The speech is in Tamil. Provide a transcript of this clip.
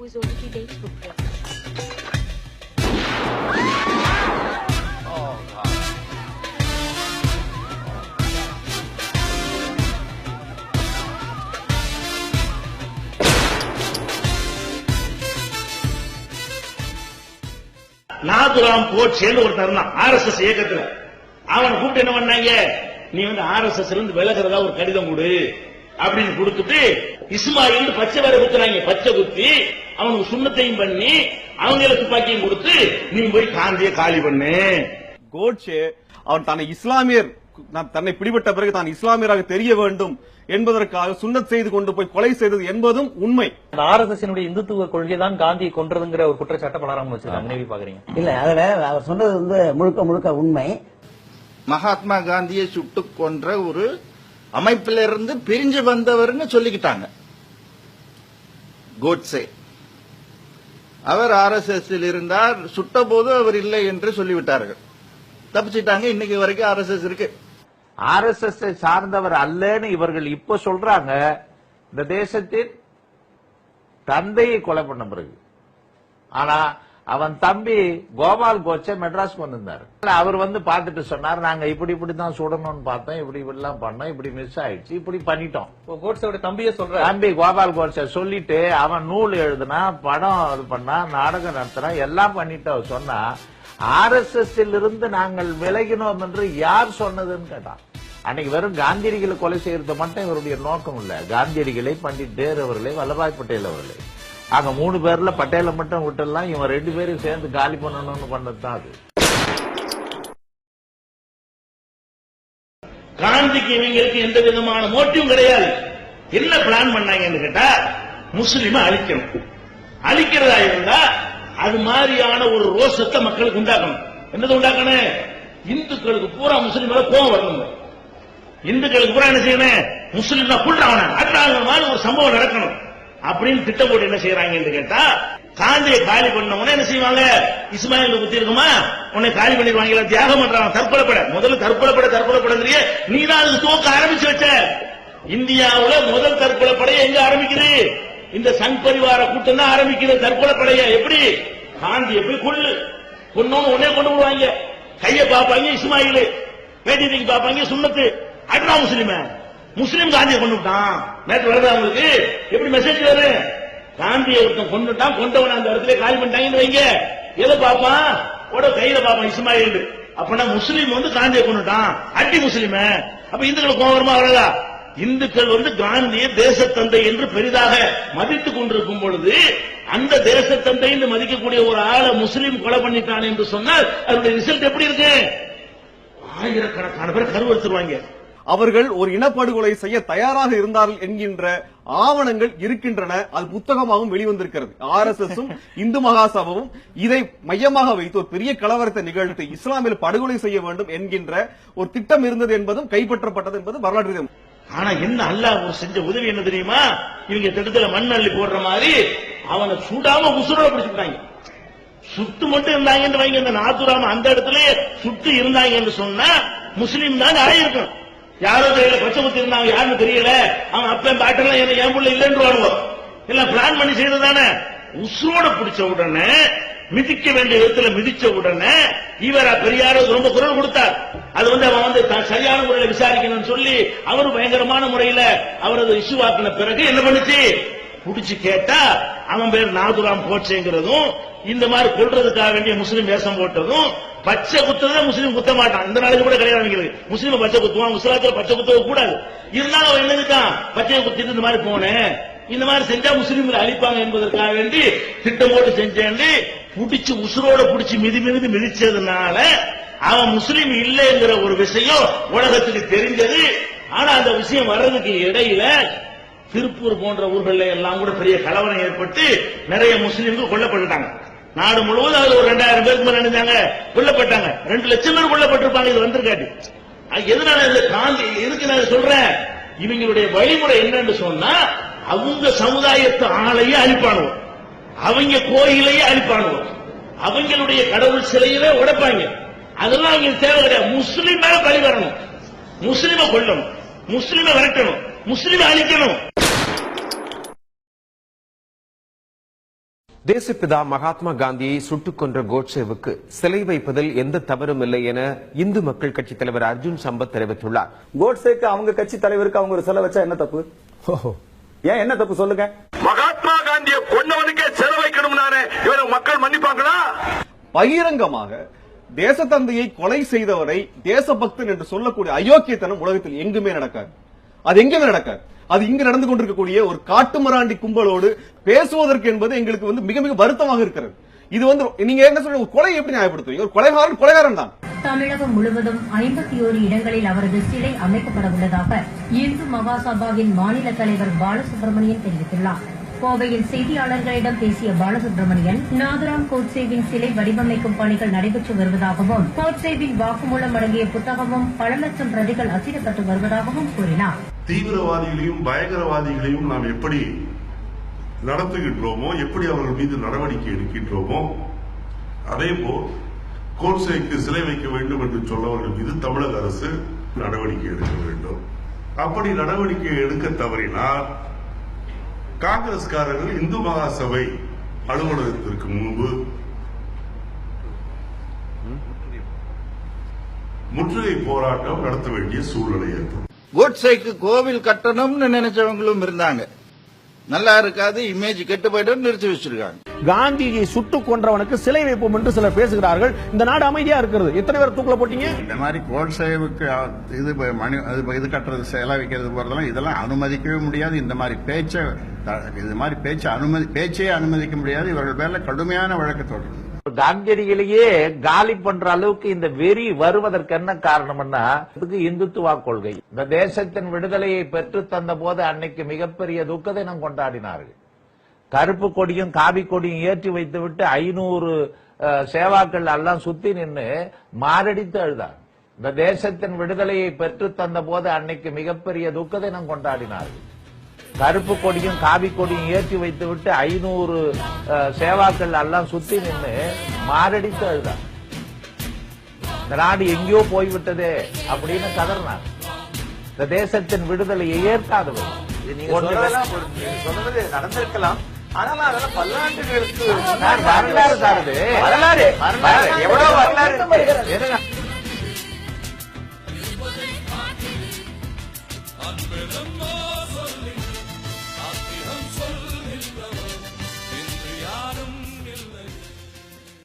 who is already late for prayer. Oh, God. Nathuram கோட்சேன்னு ஒருத்தர் தான் RSS இயக்கத்துல. அவனை கூப்பிட்டு என்ன பண்ணாங்க, நீ RSS இருந்து விலகிறதா ஒரு கடிதம் கொடு அப்படின்னு கொடுத்துட்டு இஸ்மாயில் பச்சை வேற குத்துறாங்க. பச்சை குத்தி அவனுக்கு சுண்ணத்தையும் பண்ணி அவங்களுக்கு துப்பாக்கியும் கொடுத்து நீ போய் காந்திய காலி பண்ணு. கோட்சே அவன் தன்னை இஸ்லாமியர், தன்னை பிடிபட்ட பிறகு தான் இஸ்லாமியராக தெரிய வேண்டும் என்பதற்காக சுண்ணத் செய்து கொண்டு போய் கொலை செய்தது என்பதும் உண்மை. RSS இந்துத்துவ கொள்கை தான் காந்தியை கொன்றதுங்கிற ஒரு குற்றச்சாட்டை பலராம வச்சிருக்காங்க. நினைவு பாக்குறீங்க இல்ல, அதுல அவர் சொன்னது முழுக்க முழுக்க உண்மை. மகாத்மா காந்தியை சுட்டுக் கொன்ற ஒரு அமைப்பிலிருந்து பிரிஞ்சு வந்தவர்னு சொல்லிக்கிட்டாங்க கோட்சே. அவர் RSS இருந்தார், சுட்ட போது அவர் இல்லை என்று சொல்லிவிட்டார்கள். தப்பிச்சிட்டாங்க. இன்னைக்கு வரைக்கும் RSS இருக்கு. RSS சார்ந்தவர் அல்லன்னு இவர்கள் இப்ப சொல்றாங்க. இந்த தேசத்தின் தந்தையை கொலை பண்ண பிறகு. ஆனா அவன் தம்பி கோபால் கோட்சே மெட்ராஸ்க்கு வந்திருந்தார். அவர் பார்த்துட்டு சொன்னார், நாங்க இப்படிதான் சுடணும்னு பார்த்தோம், இப்படிலாம் பண்ணோம், இப்படி மிஸ் ஆயிடுச்சு, இப்படி பண்ணிட்டோம். கோட்சேவோட தம்பியே சொல்ற தம்பி கோபால் கோட்சே சொல்லிட்டு அவன் நூல் எழுதுனா, படம் இது பண்ணா, நாடகம் நடத்தினா, எல்லாம் பண்ணிட்டு சொன்னா RSS இருந்து நாங்கள் விலகினோம் என்று யார் சொன்னதுன்னு கேட்டான். அன்னைக்கு வெறும் காந்தியடிகளை கொலை செய்யறது மட்டும் இவருடைய நோக்கம் இல்ல. காந்தியடிகளை, பண்டிட் நேரு அவர்களை, வல்லபாய் பட்டேல் அவர்களை, அங்க 3 பேர்ல பட்டேல மட்டும் விட்டுலாம் இவன் 2 பேரும் சேர்ந்து காலி பண்ணணும்னு பண்ணதுதான் அது. காந்திக்கு இவங்களுக்கு எந்த விதமான மோட்டிவும் கிடையாது. என்ன பிளான் பண்ணாங்கன்னு கேட்டா, முஸ்லிமை அழிக்கணும். அழிக்கிறதா இருந்தா அது மாதிரியான ஒரு ரோஷத்தை மக்களுக்கு உண்டாக்கணும். என்னது உண்டாக்கணும்? இந்துக்களுக்கு பூரா முஸ்லிம் மேல கோவம் வரணும். இந்துக்களுக்கு பூரா என்ன செய்யணும்? முஸ்லிம் தான் புல்றாங்க அட்டாங்க மாதிரி ஒரு சம்பவம் நடக்கணும் அப்படின்னு திட்டம் போட்டு என்ன செய்யறாங்க கேட்டா, காந்தியை காலி பண்ணவன என்ன செய்வாங்க? இஸ்மாயில் குத்தி இருக்குமா, உன்னை காலி பண்ணிடுவாங்க, தியாகம் பண்றாங்க. தற்கொலைப்பட முதல்ல தற்கொலைப்படங்கிறிய நீ தான் அதுக்கு துவக்க ஆரம்பிச்சு வச்ச. இந்தியாவுல முதல் தற்கொலைப்படைய எங்க ஆரம்பிக்குது? இந்த சங் பரிவார கூட்டம் தான் ஆரம்பிக்கிறது தற்கொலைப்படைய. எப்படி? காந்தியை போய் கொன்னோன்னு உடனே கொண்டு விடுவாங்க. கைய பாப்பாங்க இஸ்மாயில், வேட்டி தூக்கி பாப்பாங்க சுண்ணத்து. அட்ரா முஸ்லிம் காந்தியை கொண்டு விட்டான். நேற்று வருது அவங்களுக்கு எப்படி மெசேஜ் வரு? காந்தியை ஒருத்தன் கொண்டுட்டான், கொண்டவன் அந்த இடத்துல காலி பண்ணிட்டாங்கன்னு வைங்க. எதை பாப்பான்? கையில பாப்பான் இஸ்மாயில். அப்படின்னா முஸ்லீம் காந்தியை கொண்டுட்டான், அட்டி முஸ்லீம். அப்ப இந்துக்களுக்கு கோவம் வருமா வரலா? இந்துக்கள் காந்தியை தேசத்தந்தை என்று பெரிதாக மதித்துக் கொண்டிருக்கும் பொழுது அந்த தேசத்தந்தை என்று மதிக்கக்கூடிய ஒரு ஆளை முஸ்லீம் கொலை பண்ணிட்டான் என்று சொன்னால் அதனுடைய ரிசல்ட் எப்படி இருக்கு? ஆயிரக்கணக்கான பேர் கருவறுத்துருவாங்க. அவர்கள் ஒரு இனப்படுகொலை செய்ய தயாராக இருந்தார்கள் என்கின்ற ஆவணங்கள் இருக்கின்றன. அது புத்தகமாகவும் வெளிவந்திருக்கிறது. RSSம் இந்து மகாசபாவும் இதை மையமாக வைத்து ஒரு பெரிய கலவரத்தை நிகழ்த்தி இஸ்லாமில் படுகொலை செய்ய வேண்டும் என்கின்ற ஒரு திட்டம் இருந்தது என்பதும் கைப்பற்றப்பட்டது என்பது வரலாற்று. ஆனா என்ன அல்லாஹ் செஞ்ச உதவி என்ன தெரியுமா? இவங்க திட்டத்துல மண் அள்ளி போடுற மாதிரி அவனை சுடாம உசுரோட பிடிச்சிட்டாங்க. சுட்டு மட்டும் இருந்தாங்கன்னு வைங்க, இந்த நாத்துராம அந்த இடத்துல சுட்டு இருந்தாங்கன்னு சொன்னா முஸ்லீம் தான் ஆயிருக்கும். யாரோ தெரியல, பச்சை குத்தி இருந்தாங்க, யாருன்னு தெரியல. அவன் அப்ப பாட்டெல்லாம் என்ன என் புள்ள இல்லைன்னு எல்லாம் பிளான் பண்ணி செய்ததானே. உசுரோட பிடிச்ச உடனே, மிதிக்க வேண்டிய விதத்துல மிதிச்ச உடனே இவர் பெரியார ரொம்ப குரல் கொடுத்தார். அது அவன் சரியான முறையில் விசாரிக்கணும்னு சொல்லி அவரு பயங்கரமான முறையில அவரது இஷ்யூ ஆக்கின பிறகு என்ன பண்ணுச்சு? புடிச்சு கேட்டா அவன் பேர் நாதுராம் கோட்சேங்கிறதும், இந்த மாதிரி கொள்றதுக்காக வேண்டிய முஸ்லீம் வேஷம் போட்டதும், பச்சை குத்துறத முஸ்லீம் குத்த மாட்டான். இந்த நாளைக்கு கூட கிடையாது. முஸ்லீம் பச்சை குத்துவான், முஸ்லாத்துல பச்சை குத்த கூடாது. இருந்தாலும் அவன் என்னதுக்கான் பச்சையை குத்திட்டு இந்த மாதிரி போனேன், இந்த மாதிரி செஞ்சா முஸ்லீம்களை அழிப்பாங்க என்பதற்காக வேண்டி திட்டம் போட்டு செஞ்சேன். புடிச்சு உசுரோட புடிச்சு மிதிச்சதுனால அவன் முஸ்லீம் இல்லைங்கிற ஒரு விஷயம் உலகத்துக்கு தெரிஞ்சது. ஆனா அந்த விஷயம் வர்றதுக்கு இடையில திருப்பூர் போன்ற ஊர்கள்ல எல்லாம் கூட பெரிய கலவரம் ஏற்பட்டு நிறைய முஸ்லீம்கள் கொல்லப்பட்டுட்டாங்க. நாடு முழுவதும் அதுல ஒரு 2000 பேருக்கு மேல நினைச்சாங்க கொல்லப்பட்டாங்க. 2 லட்சம் பேர் கொல்லப்பட்டிருப்பாங்க. இது வந்திருக்காது. எதனால இந்த காந்தி எதுக்கு நான் சொல்றேன்? இவங்களுடைய வழிமுறை என்னன்னு சொன்னா, அவங்க சமுதாயத்து ஆளையே அழிப்பானுவோம், அவங்க கோயிலையே அழிப்பானுவோம், அவங்களுடைய கடவுள் சிலையவே உடைப்பாங்க. அதெல்லாம் அவங்களுக்கு தேவை கிடையாது. முஸ்லீம் மேல பழி வரணும், முஸ்லீமை கொல்லணும், முஸ்லீமை விரட்டணும், முஸ்லீமை அழிக்கணும். தேசப்பிதா மகாத்மா காந்தியை சுட்டுக் கொன்ற கோட்சேவுக்கு சிலை வைப்பதில் எந்த தவறும் இல்லை என இந்து மக்கள் கட்சி தலைவர் அர்ஜுன் சம்பத் தெரிவித்துள்ளார். கோட்சேக்கு அவங்க கட்சி தலைவருக்கு அவங்க ஒரு சிலை வச்சா என்ன தப்பு? ஏன் என்ன தப்பு சொல்லுங்க? மகாத்மா காந்தியை கொன்னவனுக்கே சிலை வைக்கணும்னாரு இவரை மக்கள் மன்னிப்பாங்களா? பகிரங்கமாக தேசத்தந்தையை கொலை செய்தவரை தேசபக்தன் என்று சொல்லக்கூடிய அயோக்கியத்தனம் உலகத்தில் எங்குமே நடக்காது. அது எங்குமே நடக்காது. அது இங்கு நடந்து கொண்டிருக்கக்கூடிய ஒரு காட்டுமிராண்டி கும்பலோடு பேசுவதற்கு என்பது எங்களுக்கு மிக மிக வருத்தமாக இருக்கிறது. இது நீங்க என்ன சொல்ற கொலை எப்படி நியாயப்படுத்துவீங்க? ஒரு கொலைகாரன் தான். தமிழகம் முழுவதும் 51 இடங்களில் அவரது சிலை அமைக்கப்பட உள்ளதாக இந்து மகாசபாவின் மாநில தலைவர் பாலசுப்ரமணியன் தெரிவித்துள்ளார். கோவையில் செய்தியாளர்களிடம் பேசிய பாலசுப்ரமணியன், நாதுராம் கோட்சேவின் சிலை வடிவமைக்கும் பணிகள் நடைபெற்று வருவதாகவும், கோட்சேவின் வாக்குமூலம் அடங்கிய புத்தகமும் பல லட்சம் பிரதிகள் அச்சிடப்பட்டு வருவதாகவும் கூறினார். தீவிரவாதிகளையும் பயங்கரவாதிகளையும் நாம் எப்படி நடத்துகின்றோமோ, எப்படி அவர்கள் மீது நடவடிக்கை எடுக்கின்றோமோ, அதேபோல் கோட்சேக்கு சிலை வைக்க வேண்டும் என்று சொல்லவர்கள் மீது தமிழக அரசு நடவடிக்கை எடுக்க வேண்டும். அப்படி நடவடிக்கை எடுக்க தவறினால் காங்கிரஸ்காரர்கள் இந்து மகாசபை அலுவலகத்திற்கு முன்பு முற்றுகை போராட்டம் நடத்த வேண்டிய சூழ்நிலை ஏற்படும். கோட்சேக்கு கோவில் கட்டணும்னு நினைச்சவங்களும் இருந்தாங்க. நல்லா இருக்காது, இமேஜ் கெட்டு போயிடும், நிறுத்தி வச்சிருக்காங்க. காந்தியை சுட்டுக் கொன்றவனுக்கு சிலை வைப்போம் என்று சிலர் பேசுகிறார்கள். இந்த நாடு அமைதியா இருக்கிறது. எத்தனை பேர் தூக்கில போட்டீங்க? இந்த மாதிரி கோட்சேவுக்கு இது கட்டுறது, சிலை வைக்கிறது போறதெல்லாம் இதெல்லாம் அனுமதிக்கவே முடியாது. இந்த மாதிரி பேச்சே அனுமதிக்க முடியாது. இவர்கள் பேர்ல கடுமையான வழக்கு தொடரும். காந்தியடிகளையே காலி பண்ற அளவுக்கு இந்த வெறி வருவதற்கு என்ன காரணம்னா, இதுக்கு இந்துத்துவா கொள்கை. இந்த தேசத்தின் விடுதலையை பெற்று தந்த போது அன்னைக்கு மிகப்பெரிய துக்க தினம் கொண்டாடினார்கள். கருப்பு கொடியும் காவி கொடியும் ஏற்றி வைத்து விட்டு 500 சேவாக்கள் எல்லாம் சுத்தி நின்று மாரடித்து அழுதார். இந்த தேசத்தின் விடுதலையை பெற்று தந்த போது அன்னைக்கு மிகப்பெரிய துக்க தினம் கொண்டாடினார்கள். கருப்பு கொடியும் காவி கொடியும் ஏற்றி வைத்து விட்டு 500 சேவாக்கள் எல்லாம் சுத்தி நின்று மாரடித்து அழுதார். இந்த நாடு எங்கேயோ போய்விட்டதே அப்படின்னு கதறினார். இந்த தேசத்தின் விடுதலையை ஏற்காதவர். நடந்திருக்கலாம், ஆனால் அதெல்லாம் பல்லாண்டுகளுக்கு வரலாறு சாருது. வரலாறு எவ்வளவு வரலாறு. அன்பெருமா